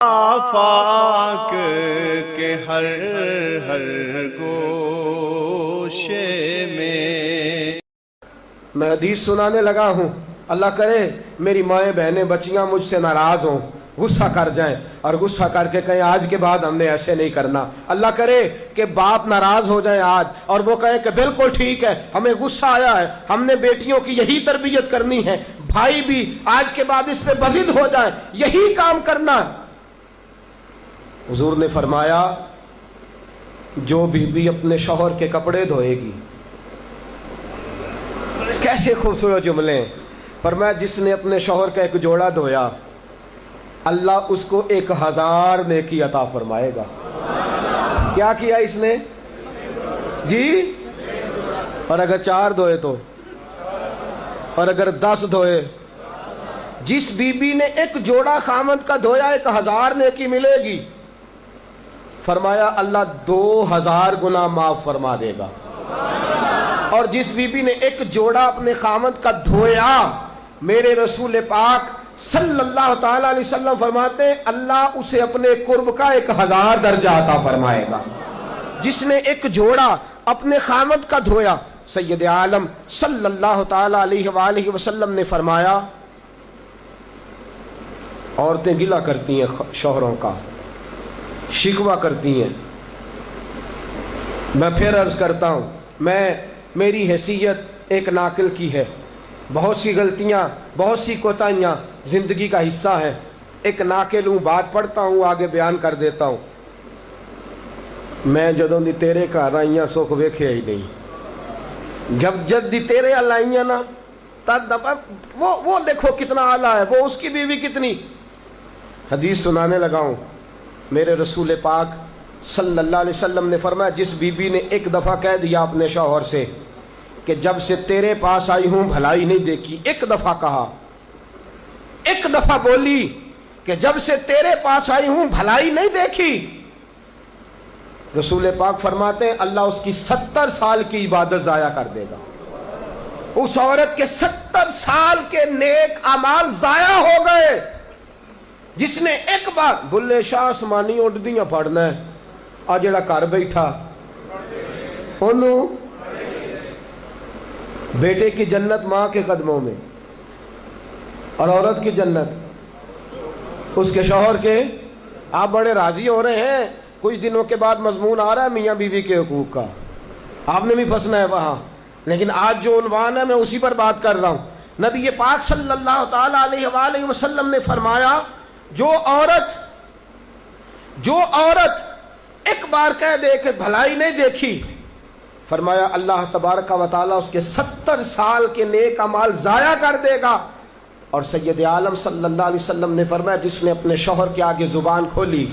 آفاق کے ہر گوشے میں حدیث سنانے لگا ہوں، اللہ کرے میری مائیں بہنیں بچیاں مجھ سے ناراض ہوں، غصہ کر جائیں اور غصہ کر کے کہیں آج کے بعد ہم نے ایسے نہیں کرنا۔ اللہ کرے کہ باپ ناراض ہو جائیں آج اور وہ کہیں کہ بالکل ٹھیک ہے، ہمیں غصہ آیا ہے، ہم نے بیٹیوں کی یہی تربیت کرنی ہے، بھائی بھی آج کے بعد اس پہ بضد ہو جائیں، یہی کام کرنا۔ حضور نے فرمایا جو بیوی اپنے شوہر کے کپڑے دھوئے گی، کیسے خوبصورت جملے، فرمایا جس نے اپنے شوہر کا ایک جوڑا دھویا اللہ اس کو 1000 نیکی عطا فرمائے گا۔ کیا کیا اس نے جی؟ اور اگر 4 دھوئے تو، اور اگر 10 دھوئے، جس بی بی نے ایک جوڑا خامد کا دھویا 1000 نیکی ملے گی۔ فرمایا اللہ 2000 گناہ معاف فرما دے گا۔ اور جس بی بی نے ایک جوڑا اپنے خامد کا دھویا، میرے رسول پاک صلی اللہ تعالیٰ علیہ وسلم فرماتے ہیں اللہ اسے اپنے قرب کا 1000 درجہ عطا فرمائے گا۔ جس نے ایک جوڑا اپنے خامد کا دھویا، سید عالم صلی اللہ تعالیٰ علیہ وآلہ وسلم نے فرمایا عورتیں گلہ کرتی ہیں شوہروں کا، شکوہ کرتی ہیں۔ میں پھر عرض کرتا ہوں، میری حیثیت ایک ناقل کی ہے، بہت سی غلطیاں، بہت سی کوتاہیاں زندگی کا حصہ ہے، ایک ناقل ہوں، بات پڑھتا ہوں آگے بیان کر دیتا ہوں۔ میں جدوں دی تیرے گھر آئیاں سکھ ویکھیا ہی نہیں، جب دی تیرے ال آئیاں نا تد وہ دیکھو کتنا اعلیٰ ہے، وہ اس کی بیوی کتنی۔ حدیث سنانے لگا ہوں، میرے رسول پاک صلی اللہ علیہ وسلم نے فرمایا جس بی بی نے ایک دفعہ کہہ دیا اپنے شوہر سے کہ جب سے تیرے پاس آئی ہوں بھلائی نہیں دیکھی، ایک دفعہ کہا، ایک دفعہ بولی کہ جب سے تیرے پاس آئی ہوں بھلائی نہیں دیکھی، رسول پاک فرماتے ہیں اللہ اس کی 70 سال کی عبادت ضائع کر دے گا۔ اس عورت کے 70 سال کے نیک اعمال ضائع ہو گئے، جس نے ایک بار بلے شاہ آسمانی اڈدیاں پڑھنا ہے، آ جڑا گھر بیٹھا انہوں بیٹے کی جنت ماں کے قدموں میں، اور عورت کی جنت اس کے شوہر کے۔ آپ بڑے راضی ہو رہے ہیں، کچھ دنوں کے بعد مضمون آ رہا ہے میاں بیوی کے حقوق کا، آپ نے بھی پھنسنا ہے وہاں، لیکن آج جو عنوان ہے میں اسی پر بات کر رہا ہوں۔ نبی پاک صلی اللہ تعالیٰ علیہ وآلہ وسلم نے فرمایا جو عورت ایک بار کہہ دے کہ بھلائی نہیں دیکھی، فرمایا اللہ تبارک و تعالیٰ اس کے 70 سال کے نیک اعمال ضائع کر دے گا۔ اور سید عالم صلی اللہ علیہ وسلم نے فرمایا جس نے اپنے شوہر کے آگے زبان کھولی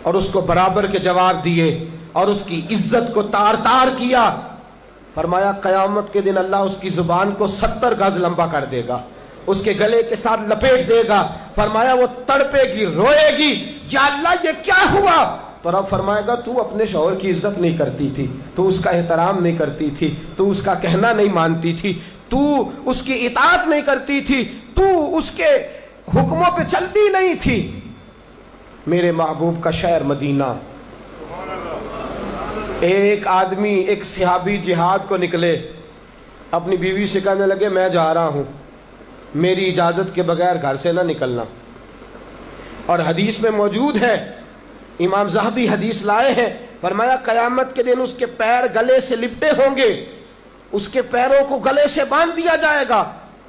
اور اس کو برابر کے جواب دیے اور اس کی عزت کو تار تار کیا، فرمایا قیامت کے دن اللہ اس کی زبان کو 70 گز لمبا کر دے گا، اس کے گلے کے ساتھ لپیٹ دے گا۔ فرمایا وہ تڑپے گی، روئے گی، یا اللہ یہ کیا ہوا؟ تو رب فرمائے گا تو اپنے شوہر کی عزت نہیں کرتی تھی، تو اس کا احترام نہیں کرتی تھی، تو اس کا کہنا نہیں مانتی تھی، تو اس کی اطاعت نہیں کرتی تھی، تو اس کے حکموں پہ چلتی نہیں تھی۔ میرے محبوب کا شہر مدینہ، ایک آدمی، ایک صحابی جہاد کو نکلے، اپنی بیوی سے کہنے لگے میں جا رہا ہوں، میری اجازت کے بغیر گھر سے نہ نکلنا۔ اور حدیث میں موجود ہے، امام ذہبی حدیث لائے ہیں، فرمایا قیامت کے دن اس کے پیر گلے سے لپٹے ہوں گے، اس کے پیروں کو گلے سے باندھ دیا جائے گا،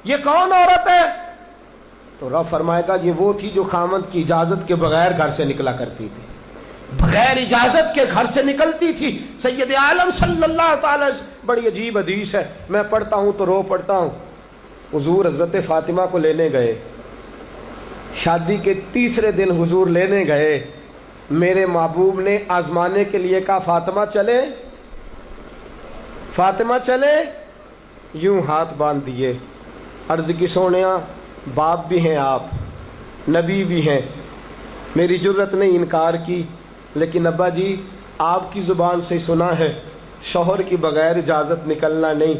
یہ کون عورت ہے؟ تو رب فرمائے گا یہ وہ تھی جو خامد کی اجازت کے بغیر گھر سے نکلا کرتی تھی، بغیر اجازت کے گھر سے نکلتی تھی۔ سید عالم صلی اللہ تعالی، بڑی عجیب حدیث ہے، میں پڑھتا ہوں تو رو پڑھتا ہوں۔ حضور حضرت فاطمہ کو لینے گئے، شادی کے 3 دن حضور لینے گئے، میرے محبوب نے آزمانے کے لیے کہا فاطمہ چلے، فاطمہ چلے، یوں ہاتھ باندھ دیے، عرض کی سونیا باپ بھی ہیں آپ، نبی بھی ہیں، میری جرت نے انکار کی، لیکن ابا جی آپ کی زبان سے سنا ہے شوہر کی بغیر اجازت نکلنا نہیں،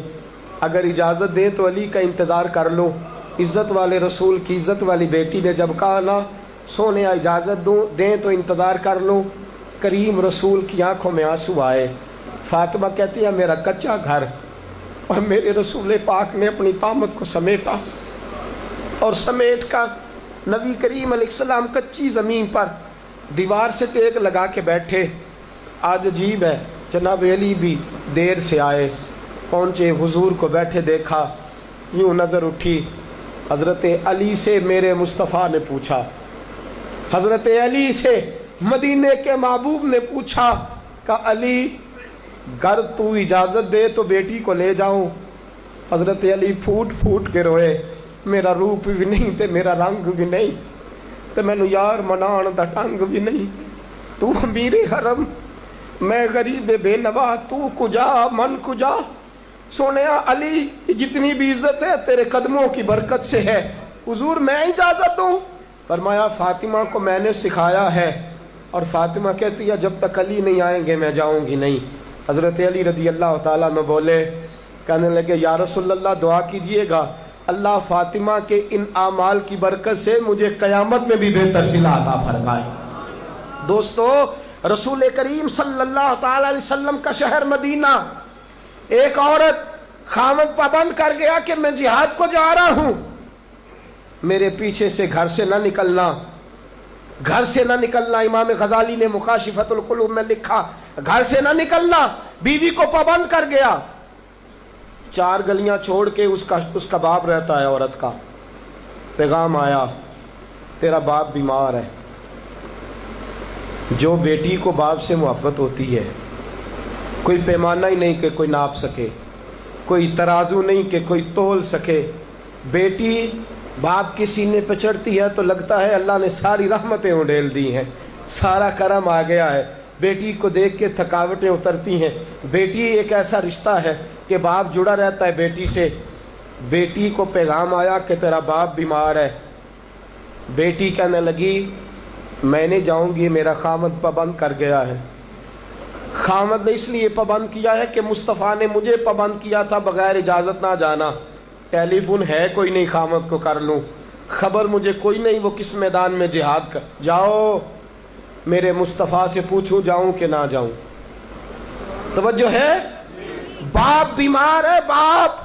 اگر اجازت دیں تو علی کا انتظار کر لو۔ عزت والے رسول کی عزت والی بیٹی نے جب کہا نا سونے اجازت دیں تو انتظار کر لوں۔ کریم رسول کی آنکھوں میں آنسو آئے۔ فاطمہ کہتی ہے میرا کچا گھر، اور میرے رسول پاک نے اپنی طامت کو سمیٹا، اور سمیٹ کر نبی کریم علیہ السلام کچی زمین پر دیوار سے ٹیک لگا کے بیٹھے۔ آج عجیب ہے، جناب علی بھی دیر سے آئے، پہنچے، حضور کو بیٹھے دیکھا، یوں نظر اٹھی، حضرت علی سے میرے مصطفیٰ نے پوچھا، حضرت علی سے مدینے کے محبوب نے پوچھا کہ علی گر تو اجازت دے تو بیٹی کو لے جاؤں۔ حضرت علی پھوٹ پھوٹ کے روئے، میرا روپ بھی نہیں تے میرا رنگ بھی نہیں تے مینوں یار منان دا ٹنگ بھی نہیں، تو امیر حرم میں غریب بے نوا، تو کجا من کجا۔ سونیا علی جتنی بھی عزت ہے تیرے قدموں کی برکت سے ہے، حضور میں اجازت دوں؟ فرمایا فاطمہ کو میں نے سکھایا ہے، اور فاطمہ کہتی ہے جب تک علی نہیں آئیں گے میں جاؤں گی نہیں۔ حضرت علی رضی اللہ تعالیٰ عنہ بولے، کہنے لگے یا رسول اللہ دعا کیجئے گا اللہ فاطمہ کے ان اعمال کی برکت سے مجھے قیامت میں بھی بہتر صلہ عطا فرمائے۔ دوستو، رسول کریم صلی اللہ تعالیٰ علیہ وسلم کا شہر مدینہ، ایک عورت خامد پابند کر گیا کہ میں جہاد کو جا رہا ہوں، میرے پیچھے سے گھر سے نہ نکلنا، گھر سے نہ نکلنا۔ امام غزالی نے مکاشفۃ القلوب میں لکھا گھر سے نہ نکلنا، بیوی کو پابند کر گیا۔ 4 گلیاں چھوڑ کے اس کا باپ رہتا ہے عورت کا، پیغام آیا تیرا باپ بیمار ہے۔ جو بیٹی کو باپ سے محبت ہوتی ہے، کوئی پیمانہ ہی نہیں کہ کوئی ناپ سکے، کوئی ترازو نہیں کہ کوئی تول سکے۔ بیٹی باپ کے سینے پہ چڑھتی ہے تو لگتا ہے اللہ نے ساری رحمتیں اڈیل دی ہیں، سارا کرم آ گیا ہے۔ بیٹی کو دیکھ کے تھکاوٹیں اترتی ہیں۔ بیٹی ایک ایسا رشتہ ہے کہ باپ جڑا رہتا ہے بیٹی سے۔ بیٹی کو پیغام آیا کہ تیرا باپ بیمار ہے۔ بیٹی کہنے لگی میں نہیں جاؤں گی، میرا خامد پابند کر گیا ہے۔ خامد نے اس لیے پابند کیا ہے کہ مصطفیٰ نے مجھے پابند کیا تھا بغیر اجازت نہ جانا۔ ٹیلی فون ہے کوئی نہیں خامد کو کر لوں، خبر مجھے کوئی نہیں وہ کس میدان میں جہاد کر، جاؤ میرے مصطفیٰ سے پوچھوں جاؤں کہ نہ جاؤں۔ توجہ ہے، باپ بیمار ہے، باپ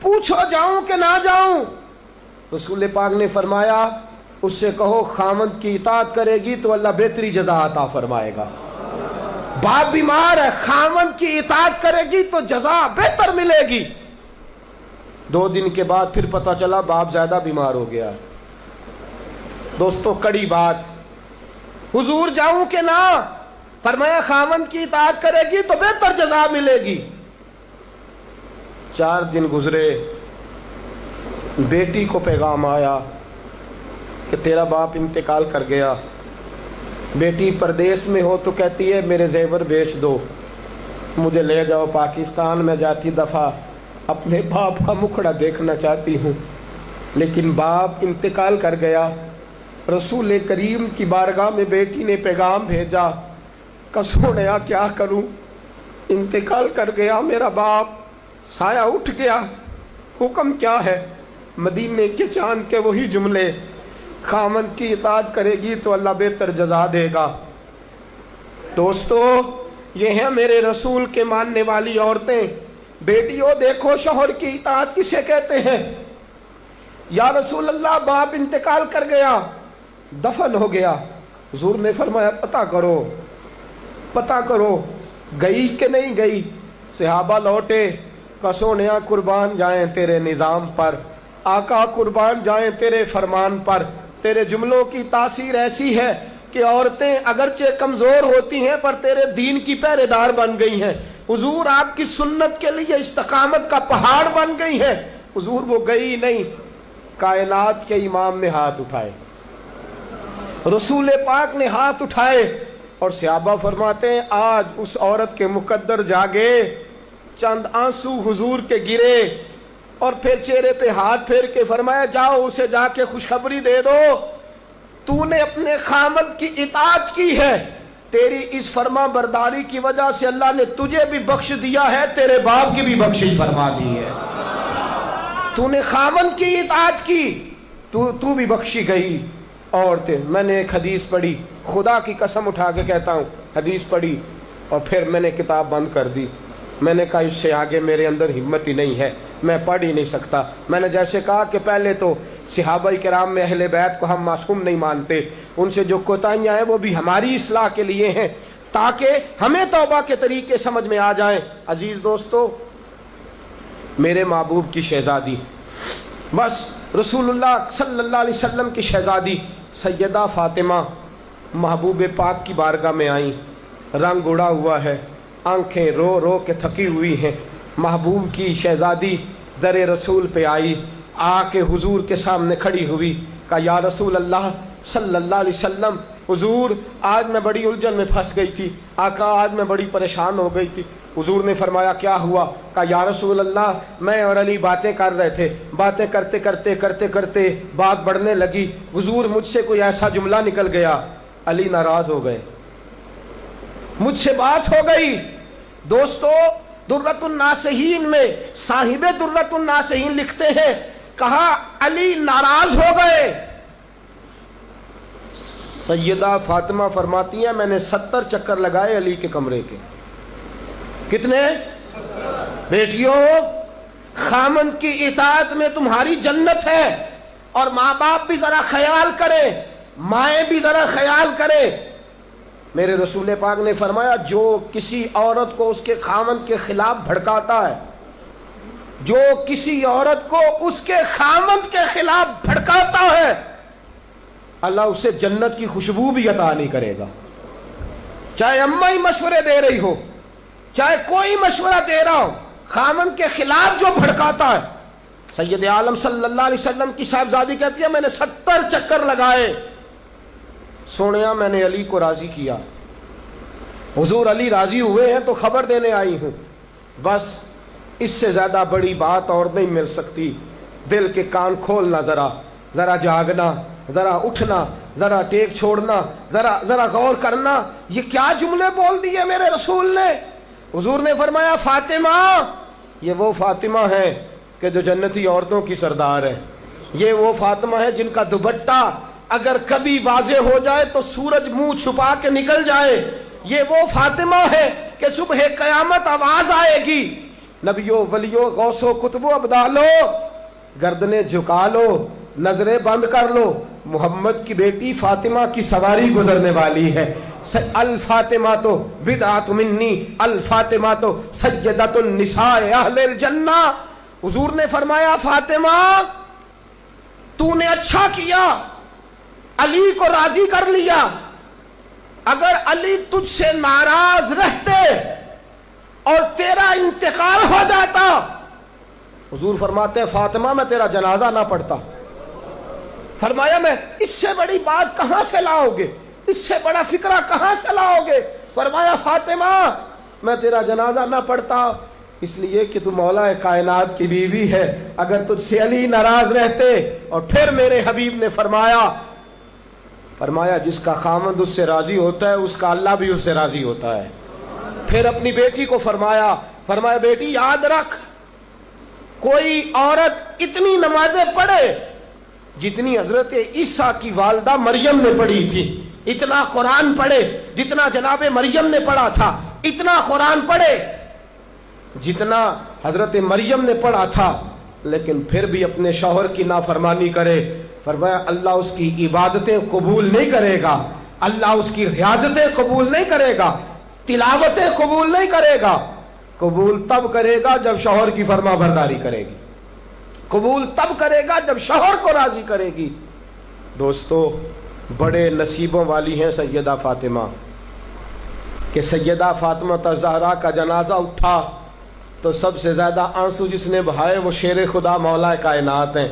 پوچھو جاؤں کہ نہ جاؤں۔ رسول پاک نے فرمایا اس سے کہو خامد کی اطاعت کرے گی تو اللہ بہتری جزا عطا فرمائے گا۔ باپ بیمار ہے، خامد کی اطاعت کرے گی تو جزا بہتر ملے گی۔ 2 دن کے بعد پھر پتہ چلا باپ زیادہ بیمار ہو گیا۔ دوستو کڑی بات، حضور جاؤں کہ نہ؟ فرمایا خامد کی اطاعت کرے گی تو بہتر جزا ملے گی۔ 4 دن گزرے، بیٹی کو پیغام آیا کہ تیرا باپ انتقال کر گیا۔ بیٹی پردیس میں ہو تو کہتی ہے میرے زیور بیچ دو، مجھے لے جاؤ پاکستان میں، جاتی دفعہ اپنے باپ کا مکھڑا دیکھنا چاہتی ہوں۔ لیکن باپ انتقال کر گیا۔ رسول کریم کی بارگاہ میں بیٹی نے پیغام بھیجا کہ سونیا کیا کروں، انتقال کر گیا میرا باپ، سایہ اٹھ گیا، حکم کیا ہے؟ مدینے کے چاند کے وہی جملے، خامد کی اطاعت کرے گی تو اللہ بہتر جزا دے گا۔ دوستو یہ ہیں میرے رسول کے ماننے والی عورتیں۔ بیٹیوں دیکھو شوہر کی اطاعت کسے کہتے ہیں۔ یا رسول اللہ باپ انتقال کر گیا، دفن ہو گیا۔ حضور نے فرمایا پتہ کرو گئی کہ نہیں گئی۔ صحابہ لوٹے، کسونیا قربان جائیں تیرے نظام پر، آقا قربان جائیں تیرے فرمان پر۔ تیرے جملوں کی تاثیر ایسی ہے کہ عورتیں اگرچہ کمزور ہوتی ہیں پر تیرے دین کی پہرے دار بن گئی ہیں۔ حضور آپ کی سنت کے لیے استقامت کا پہاڑ بن گئی ہیں۔ حضور وہ گئی نہیں، کائنات کے امام نے ہاتھ اٹھائے، رسول پاک نے ہاتھ اٹھائے، اور صحابہ فرماتے ہیں آج اس عورت کے مقدر جاگے، چند آنسو حضور کے گرے، اور پھر چہرے پہ ہاتھ پھیر کے فرمایا جاؤ اسے جا کے خوشخبری دے دو، تو نے اپنے خامد کی اطاعت کی ہے، تیری اس فرما برداری کی وجہ سے اللہ نے تجھے بھی بخش دیا ہے، تیرے باپ کی بھی بخشش فرما دی ہے۔ تو نے خامد کی اطاعت کی، تو بھی بخشی گئی۔ اور تھے. میں نے ایک حدیث پڑھی, خدا کی قسم اٹھا کے کہتا ہوں, حدیث پڑھی اور پھر میں نے کتاب بند کر دی. میں نے کہا اس سے آگے میرے اندر ہمت ہی نہیں ہے, میں پڑھ ہی نہیں سکتا. میں نے جیسے کہا کہ پہلے تو صحابہ کرام میں اہل بیت کو ہم معصوم نہیں مانتے, ان سے جو کوتاہیاں ہیں وہ بھی ہماری اصلاح کے لیے ہیں تاکہ ہمیں توبہ کے طریقے سمجھ میں آ جائیں. عزیز دوستو, میرے محبوب کی شہزادی, بس رسول اللہ صلی اللہ علیہ وسلم کی شہزادی سیدہ فاطمہ محبوب پاک کی بارگاہ میں آئیں. رنگ اڑا ہوا ہے, آنکھیں رو رو کے تھکی ہوئی ہیں. محبوب کی شہزادی در رسول پہ آئی, آ کے حضور کے سامنے کھڑی ہوئی. کہا یا رسول اللہ صلی اللہ علیہ وسلم, حضور آج میں بڑی الجھن میں پھنس گئی تھی, آقا آج میں بڑی پریشان ہو گئی تھی. حضور نے فرمایا کیا ہوا؟ کہا یا رسول اللہ میں اور علی باتیں کر رہے تھے, باتیں کرتے کرتے کرتے کرتے بات بڑھنے لگی. حضور مجھ سے کوئی ایسا جملہ نکل گیا, علی ناراض ہو گئے, مجھ سے بات ہو گئی. دوستو درۃ الناصحین میں صاحب درۃ الناصحین لکھتے ہیں, کہا علی ناراض ہو گئے. سیدہ فاطمہ فرماتی ہیں میں نے 70 چکر لگائے علی کے کمرے کے. کتنے؟ بیٹیوں, خامند کی اطاعت میں تمہاری جنت ہے. اور ماں باپ بھی ذرا خیال کریں, مائیں بھی ذرا خیال کریں. میرے رسول پاک نے فرمایا جو کسی عورت کو اس کے خامند کے خلاف بھڑکاتا ہے, جو کسی عورت کو اس کے خامند کے خلاف بھڑکاتا ہے, اللہ اسے جنت کی خوشبو بھی عطا نہیں کرے گا. چاہے اماں ہی مشورے دے رہی ہو, چاہے کوئی مشورہ دے رہا ہو, خامند کے خلاف جو بھڑکاتا ہے. سید عالم صلی اللہ علیہ وسلم کی صاحبزادی کہتی ہے میں نے 70 چکر لگائے, سونیا میں نے علی کو راضی کیا. حضور علی راضی ہوئے ہیں تو خبر دینے آئی ہوں. بس اس سے زیادہ بڑی بات اور نہیں مل سکتی. دل کے کان کھولنا, ذرا جاگنا, ذرا اٹھنا, ذرا ٹیک چھوڑنا, ذرا غور کرنا. یہ کیا جملے بول دیے میرے رسول نے. حضور نے فرمایا فاطمہ, یہ وہ فاطمہ ہے کہ جو جنتی عورتوں کی سردار ہے. یہ وہ فاطمہ ہے جن کا دوپٹہ اگر کبھی واضح ہو جائے تو سورج منہ چھپا کے نکل جائے. یہ وہ فاطمہ ہے کہ صبح قیامت آواز آئے گی, نبیوں ولیوں غوثوں کتبوں ابدالو گردنیں جھکا لو, نظریں بند کر لو, محمد کی بیٹی فاطمہ کی سواری گزرنے والی ہے. الفاطمہ تو بدعت منی, الفاطمہ تو سیدۃ النساء اہل الجنہ. حضور نے فرمایا فاطمہ تو نے اچھا کیا, علی کو راضی کر لیا. اگر علی تجھ سے ناراض رہتے اور تیرا انتقال ہو جاتا, حضور فرماتے ہیں فاطمہ میں تیرا جنازہ نہ پڑھتا. فرمایا میں اس سے بڑی بات کہاں سے لاؤ گے, اس سے بڑا فکرہ کہاں سے لاؤ گے. فرمایا فاطمہ میں تیرا جنازہ نہ پڑھتا اس لیے کہ تو مولا کائنات کی بیوی ہے. اگر تجھ سے علی ناراض رہتے. اور پھر میرے حبیب نے فرمایا جس کا خامند اس سے راضی ہوتا ہے اس کا اللہ بھی اس سے راضی ہوتا ہے. پھر اپنی بیٹی کو فرمایا بیٹی یاد رکھ, کوئی عورت اتنی نمازیں پڑھے جتنی حضرت عیسیٰ کی والدہ مریم نے پڑھی تھی, اتنا قرآن پڑھے جتنا جناب مریم نے پڑھا تھا, اتنا قرآن پڑھے جتنا حضرت مریم نے پڑھا تھا, لیکن پھر بھی اپنے شوہر کی نافرمانی کرے. فرمایا اللہ اس کی عبادتیں قبول نہیں کرے گا, اللہ اس کی ریاضتیں قبول نہیں کرے گا, تلاوتیں قبول نہیں کرے گا. قبول تب کرے گا جب شوہر کی فرما برداری کرے گی, قبول تب کرے گا جب شوہر کو راضی کرے گی. دوستو بڑے نصیبوں والی ہیں سیدہ فاطمہ کہ سیدہ فاطمہ الزہرا کا جنازہ اٹھا تو سب سے زیادہ آنسو جس نے بہائے وہ شیر خدا مولا کائنات ہیں.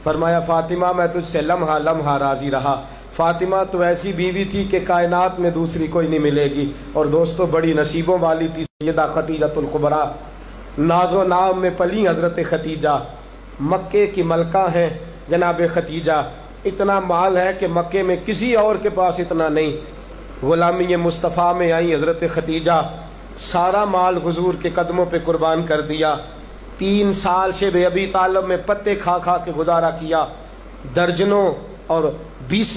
فرمایا فاطمہ میں تجھ سے لمحہ لمحہ راضی رہا. فاطمہ تو ایسی بیوی تھی کہ کائنات میں دوسری کوئی نہیں ملے گی. اور دوستو بڑی نصیبوں والی تھی سیدہ خدیجہ الکبریٰ. ناز و نام میں پلی حضرت خدیجہ, مکے کی ملکہ ہیں جناب خدیجہ. اتنا مال ہے کہ مکے میں کسی اور کے پاس اتنا نہیں. غلامی مصطفیٰ میں آئی حضرت خدیجہ, سارا مال حضور کے قدموں پہ قربان کر دیا. 3 سال شیب ابی طالب میں پتے کھا کھا کے گزارا کیا. درجنوں اور 20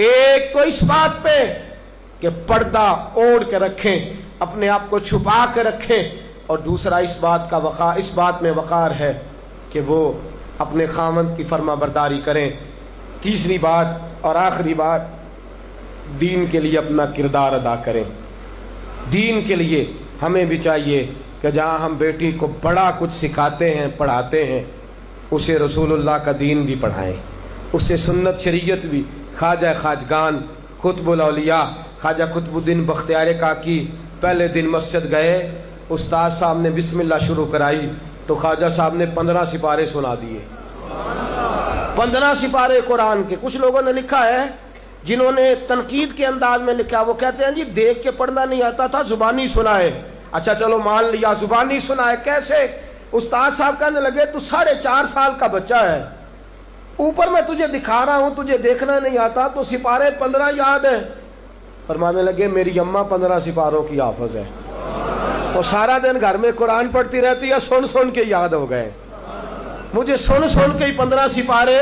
ایک تو اس بات پہ کہ پردہ اوڑھ کے رکھیں، اپنے آپ کو چھپا کے رکھیں، اور دوسرا اس بات میں وقار ہے کہ وہ اپنے خاوند کی فرما برداری کریں۔ تیسری بات اور آخری بات، دین کے لیے اپنا کردار ادا کریں۔ دین کے لیے ہمیں بھی چاہیے کہ جہاں ہم بیٹی کو بڑا کچھ سکھاتے ہیں، پڑھاتے ہیں، اسے رسول اللہ کا دین بھی پڑھائیں، اسے سنت شریعت بھی۔ خواجہ خواجگان قطب الاولیاء خواجہ قطب الدین بختیار کاکی پہلے دن مسجد گئے، استاد صاحب نے بسم اللہ شروع کرائی تو خواجہ صاحب نے 15 سپارے سنا دیے، 15 سپارے قرآن کے۔ کچھ لوگوں نے لکھا ہے جنہوں نے تنقید کے انداز میں لکھا، وہ کہتے ہیں جی دیکھ کے پڑھنا نہیں آتا تھا، زبانی سنائے۔ اچھا چلو مان لیا زبانی سنائے، کیسے؟ استاد صاحب کہنے لگے تو 4.5 سال کا بچہ ہے، اوپر میں تجھے دکھا رہا ہوں، تجھے دیکھنا نہیں آتا تو سپارے 15 یاد ہیں۔ فرمانے لگے میری اماں 15 سپاروں کی حافظ ہے، وہ سارا دن گھر میں قرآن پڑھتی رہتی ہے، سن سن کے یاد ہو گئے، مجھے سن سن کے ہی 15 سپارے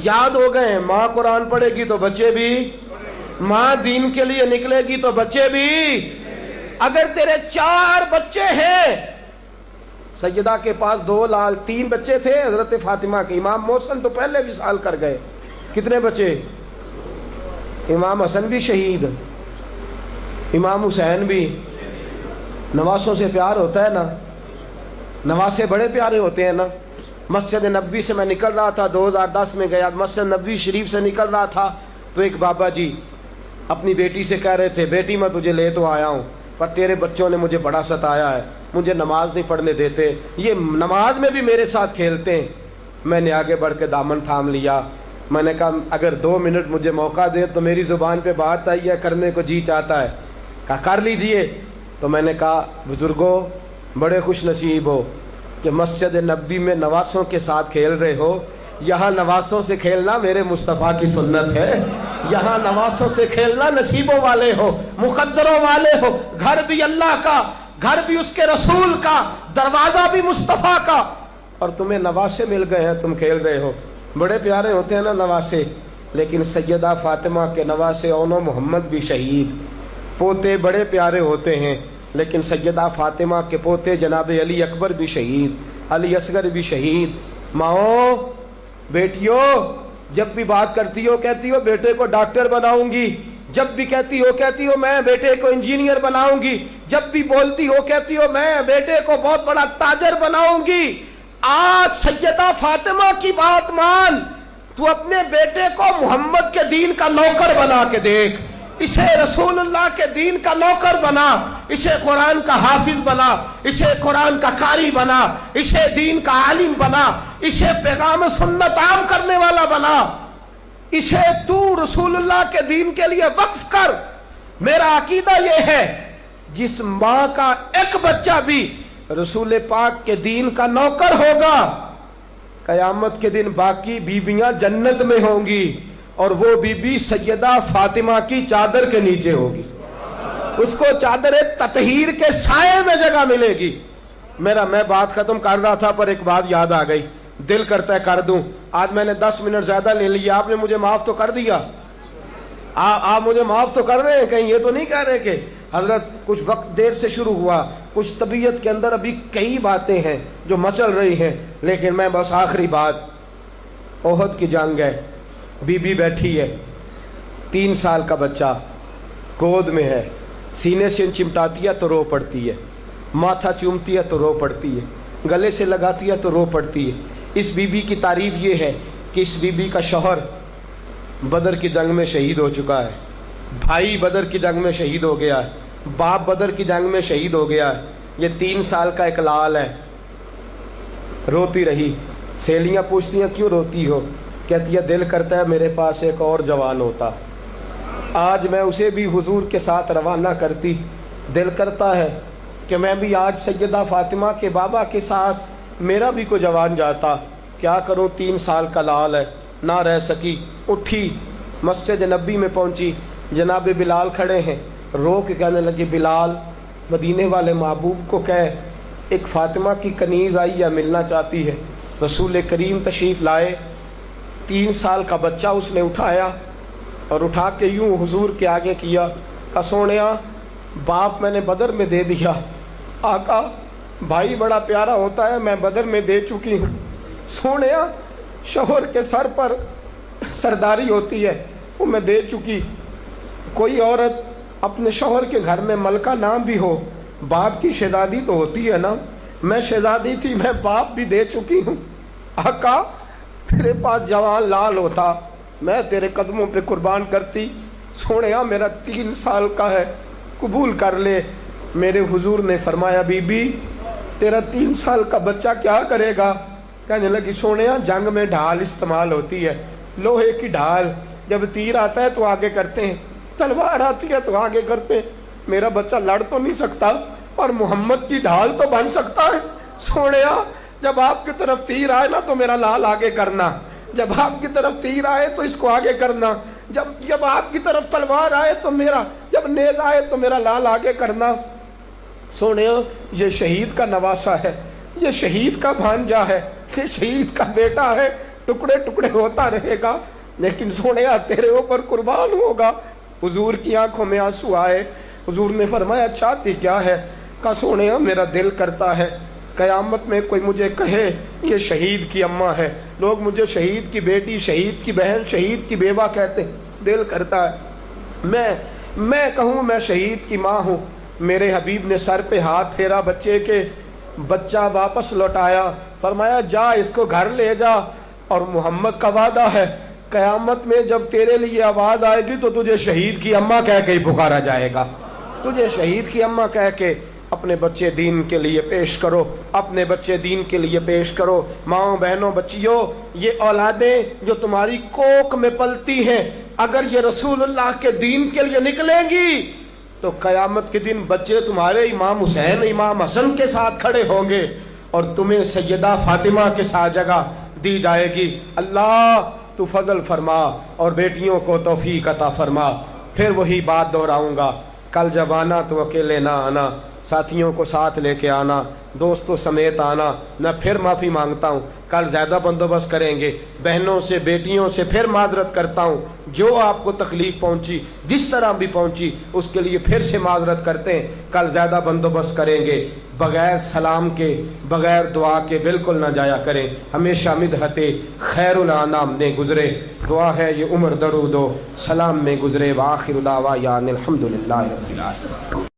یاد ہو گئے۔ ماں قرآن پڑھے گی تو بچے بھی، ماں دین کے لیے نکلے گی تو بچے بھی۔ اگر تیرے 4 بچے ہیں، سیدہ کے پاس 2 لال 3 بچے تھے حضرت فاطمہ کے، امام محسن تو پہلے وصال کر گئے، کتنے بچے؟ امام حسن بھی شہید، امام حسین بھی۔ نواسوں سے پیار ہوتا ہے نا، نواسے بڑے پیارے ہوتے ہیں نا۔ مسجد نبوی سے میں نکل رہا تھا، 2010 میں گیا، مسجد نبوی شریف سے نکل رہا تھا تو ایک بابا جی اپنی بیٹی سے کہہ رہے تھے بیٹی میں تجھے لے تو آیا ہوں پر تیرے بچوں نے مجھے بڑا ستایا ہے، مجھے نماز نہیں پڑھنے دیتے، یہ نماز میں بھی میرے ساتھ کھیلتے ہیں۔ میں نے آگے بڑھ کے دامن تھام لیا، میں نے کہا اگر 2 منٹ مجھے موقع دیں تو میری زبان پہ بات آئی ہے، کرنے کو جی چاہتا ہے، کہا کر لیجئے۔ تو میں نے کہا بزرگوں بڑے خوش نصیب ہو کہ مسجد نبوی میں نواسوں کے ساتھ کھیل رہے ہو، یہاں نواسوں سے کھیلنا میرے مصطفیٰ کی سنت ہے، یہاں نواسوں سے کھیلنا نصیبوں والے ہو، مقدروں والے ہو، گھر بھی اللہ کا، گھر بھی اس کے رسول کا، دروازہ بھی مصطفیٰ کا، اور تمہیں نواسے مل گئے ہیں، تم کھیل رہے ہو۔ بڑے پیارے ہوتے ہیں نا نواسے، لیکن سیدہ فاطمہ کے نواسے اونو محمد بھی شہید، پوتے بڑے پیارے ہوتے ہیں، لیکن سیدہ فاطمہ کے پوتے جناب علی اکبر بھی شہید، علی اصغر بھی شہید۔ ماؤں بیٹیوں جب بھی بات کرتی ہو کہتی ہو بیٹے کو ڈاکٹر بناؤں گی، جب بھی کہتی ہو میں بیٹے کو انجینئر بناؤں گی، جب بھی بولتی ہو کہتی ہو میں بیٹے کو بہت بڑا تاجر بناؤں گی۔ آج سیدہ فاطمہ کی بات مان، تو اپنے بیٹے کو محمد کے دین کا نوکر بنا کے دیکھ، اسے رسول اللہ کے دین کا نوکر بنا، اسے قرآن کا حافظ بنا، اسے قرآن کا قاری بنا، اسے دین کا عالم بنا، اسے پیغام سنت عام کرنے والا بنا، اسے تو رسول اللہ کے دین کے لیے وقف کر۔ میرا عقیدہ یہ ہے جس ماں کا ایک بچہ بھی رسول پاک کے دین کا نوکر ہوگا، قیامت کے دن باقی بیویاں جنت میں ہوں گی، اور وہ بی بی سیدہ فاطمہ کی چادر کے نیچے ہوگی، اس کو چادر تطہیر کے سائے میں جگہ ملے گی۔ میں بات ختم کر رہا تھا پر ایک بات یاد آ گئی، دل کرتا ہے کر دوں۔ آج میں نے 10 منٹ زیادہ لے لیا، آپ نے مجھے معاف تو کر دیا، آپ مجھے معاف تو کر رہے ہیں، کہیں یہ تو نہیں کہہ رہے کہ حضرت کچھ وقت دیر سے شروع ہوا، کچھ طبیعت کے اندر ابھی کئی باتیں ہیں جو مچل رہی ہیں، لیکن میں بس آخری بات، احد کی جنگ ہے، بی بی بیٹھی ہے، 3 سال کا بچہ گود میں ہے، سینے سے چمٹاتی ہے تو رو پڑتی ہے، ماتھا چومتی ہے تو رو پڑتی ہے، گلے سے لگاتی ہے تو رو پڑتی ہے۔ اس بی بی کی تعریف یہ ہے کہ اس بی بی کا شوہر بدر کی جنگ میں شہید ہو چکا ہے، بھائی بدر کی جنگ میں شہید ہو گیا ہے، باپ بدر کی جنگ میں شہید ہو گیا ہے، یہ 3 سال کا ایک لال ہے۔ روتی رہی، سہیلیاں پوچھتی ہیں کیوں روتی ہو؟ کہتی ہے دل کرتا ہے میرے پاس ایک اور جوان ہوتا، آج میں اسے بھی حضور کے ساتھ روانہ کرتی، دل کرتا ہے کہ میں بھی آج سیدہ فاطمہ کے بابا کے ساتھ میرا بھی کوئی جوان جاتا، کیا کروں 3 سال کا لال ہے، نہ رہ سکی، اٹھی مسجد نبی میں پہنچی، جناب بلال کھڑے ہیں، رو کے کہنے لگی بلال مدینے والے محبوب کو کہے ایک فاطمہ کی کنیز آئی یا ملنا چاہتی ہے۔ رسول کریم تشریف لائے، 3 سال کا بچہ اس نے اٹھایا اور اٹھا کے یوں حضور کے آگے کیا، کہا سونیا باپ میں نے بدر میں دے دیا، آقا بھائی بڑا پیارا ہوتا ہے، میں بدر میں دے چکی ہوں۔ سونیا شوہر کے سر پر سرداری ہوتی ہے، وہ میں دے چکی۔ کوئی عورت اپنے شوہر کے گھر میں ملکہ نام بھی ہو، باپ کی شہزادی تو ہوتی ہے نا، میں شہزادی تھی، میں باپ بھی دے چکی ہوں۔ آقا میرے پاس جوان لال ہوتا، میں تیرے قدموں پہ قربان کرتی۔ سونیا میرا 3 سال کا ہے، قبول کر لے۔ میرے حضور نے فرمایا بی بی تیرا 3 سال کا بچہ کیا کرے گا؟ کہنے لگی سونیا جنگ میں ڈھال استعمال ہوتی ہے، لوہے کی ڈھال، جب تیر آتا ہے تو آگے کرتے ہیں، تلوار آتی ہے تو آگے کرتے ہیں، میرا بچہ لڑ تو نہیں سکتا اور محمد کی ڈھال تو بن سکتا ہے۔ سونیا جب آپ کی طرف تیر آئے نا تو میرا لال آگے کرنا، جب آپ کی طرف تیر آئے تو اس کو آگے کرنا، جب آپ کی طرف تلوار آئے تو میرا، جب نیز آئے تو میرا لال آگے کرنا۔ سونیا یہ شہید کا نواسا ہے، یہ شہید کا بھانجا ہے، یہ شہید کا بیٹا ہے، ٹکڑے ٹکڑے ہوتا رہے گا، لیکن سونیا تیرے اوپر قربان ہوگا۔ حضور کی آنکھوں میں آنسو آئے۔ حضور نے فرمایا چاہتی کیا ہے؟ کہا سونیا میرا دل کرتا ہے قیامت میں کوئی مجھے کہے یہ شہید کی اماں ہے، لوگ مجھے شہید کی بیٹی، شہید کی بہن، شہید کی بیوہ کہتے ہیں، دل کرتا ہے میں کہوں میں شہید کی ماں ہوں۔ میرے حبیب نے سر پہ ہاتھ پھیرا بچے کے، بچہ واپس لوٹایا، فرمایا جا اس کو گھر لے جا، اور محمد کا وعدہ ہے قیامت میں جب تیرے لیے آواز آئے گی تو تجھے شہید کی اماں کہہ کے ہی پکارا جائے گا، تجھے شہید کی اماں کہہ کے اپنے بچے دین کے لیے پیش کرو، اپنے بچے دین کے لیے پیش کرو۔ ماؤں بہنوں بچیوں، یہ اولادیں جو تمہاری کوکھ میں پلتی ہیں اگر یہ رسول اللہ کے دین کے لیے نکلیں گی تو قیامت کے دن بچے تمہارے امام حسین امام حسن کے ساتھ کھڑے ہوں گے اور تمہیں سیدہ فاطمہ کے ساتھ جگہ دی جائے گی۔ اللہ تو فضل فرما اور بیٹیوں کو توفیق عطا فرما۔ پھر وہی بات دہراؤں گا، کل جب آنا تو اکیلے نہ آنا، ساتھیوں کو ساتھ لے کے آنا، دوستوں سمیت آنا۔ میں پھر معافی مانگتا ہوں، کل زیادہ بندوبست کریں گے، بہنوں سے بیٹیوں سے پھر معذرت کرتا ہوں، جو آپ کو تکلیف پہنچی جس طرح بھی پہنچی اس کے لیے پھر سے معذرت کرتے ہیں، کل زیادہ بندوبست کریں گے۔ بغیر سلام کے بغیر دعا کے بالکل نہ جایا کریں، ہمیشہ مدحت خیر الانام نے گزرے، دعا ہے یہ عمر درود و سلام میں گزرے۔ وآخر دعوانا الحمدللہ رب العالمین۔